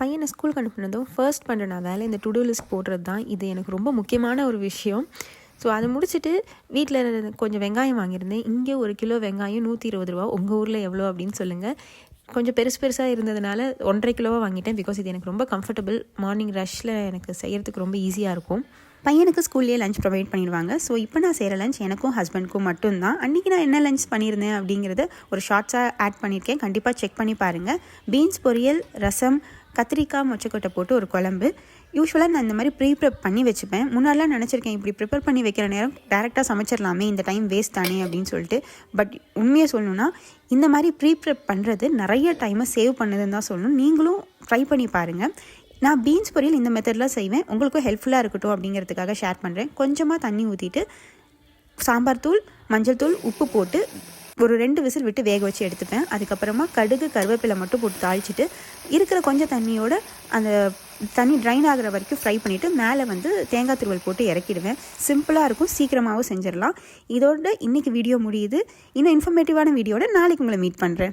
பையனை ஸ்கூலுக்கு அனுப்புனதும் ஃபர்ஸ்ட் பண்ணுற நான் வேலை இந்த டு டூ லிஸ்ட் போடுறது தான். இது எனக்கு ரொம்ப முக்கியமான ஒரு விஷயம். ஸோ அதை முடிச்சுட்டு வீட்டில் கொஞ்சம் வெங்காயம் வாங்கியிருந்தேன். இங்கே 1 கிலோ வெங்காயம் 120 ரூபா. உங்கள் ஊரில் எவ்வளோ அப்படின்னு சொல்லுங்கள். கொஞ்சம் பெருசாக இருந்ததுனால 1.5 கிலோவாக வாங்கிட்டேன். பிகாஸ் இது எனக்கு ரொம்ப கம்ஃபர்டபுள். மார்னிங் ரஷ்ஷில் எனக்கு செய்கிறதுக்கு ரொம்ப ஈஸியாக இருக்கும். பையனுக்கு ஸ்கூல்லேயே லஞ்ச் ப்ரொவைட் பண்ணிடுவாங்க. ஸோ இப்போ நான் செய்கிற லஞ்ச் எனக்கும் ஹஸ்பண்ட்க்கும் மட்டும்தான். அன்றைக்கி நான் என்ன லஞ்ச் பண்ணியிருந்தேன் அப்படிங்கிறத ஒரு ஷார்ட்ஸாக ஆட் பண்ணியிருக்கேன். கண்டிப்பாக செக் பண்ணி பாருங்கள். பீன்ஸ் பொரியல், ரசம், கத்திரிக்காய் மொச்சக்கொட்டை போட்டு ஒரு குழம்பு. யூஸ்வலாக நான் இந்த மாதிரி ப்ரீப்ரெப் பண்ணி வச்சுப்பேன். முன்னாடிலாம் நினச்சிருக்கேன் இப்படி ப்ரிப்பேர் பண்ணி வைக்கிற நேரம் டேரெக்டாக சமைச்சிடலாமே, இந்த டைம் வேஸ்ட் தானே அப்படின்னு சொல்லிட்டு. பட் உண்மையை சொல்லணுன்னா இந்த மாதிரி ப்ரீப்ரெப் பண்ணுறது நிறைய டைமை சேவ் பண்ணுதுன்னு தான் சொல்லணும். நீங்களும் ட்ரை பண்ணி பாருங்கள். நான் பீன்ஸ் பொரியல் இந்த மெத்தடில் செய்வேன். உங்களுக்கும் ஹெல்ப்ஃபுல்லாக இருக்கட்டும் அப்படிங்கிறதுக்காக ஷேர் பண்ணுறேன். கொஞ்சமாக தண்ணி ஊற்றிட்டு சாம்பார் தூள், மஞ்சள் தூள், உப்பு போட்டு ஒரு 2 விசில் விட்டு வேக வச்சு எடுத்துப்பேன். அதுக்கப்புறமா கடுகு, கருவேப்பிலை மட்டும் போட்டு தாளிச்சிட்டு இருக்கிற கொஞ்சம் தண்ணியோட அந்த தண்ணி ட்ரைன் ஆகிற வரைக்கும் ஃப்ரை பண்ணிவிட்டு மேலே தேங்காய் துருவல் போட்டு இறக்கிடுவேன். சிம்பிளாக இருக்கும், சீக்கிரமாகவும் செஞ்சிடலாம். இதோட இன்றைக்கி வீடியோ முடியுது. இன்னும் இன்ஃபர்மேட்டிவான வீடியோட நாளைக்கு உங்களை மீட் பண்ணுறேன்.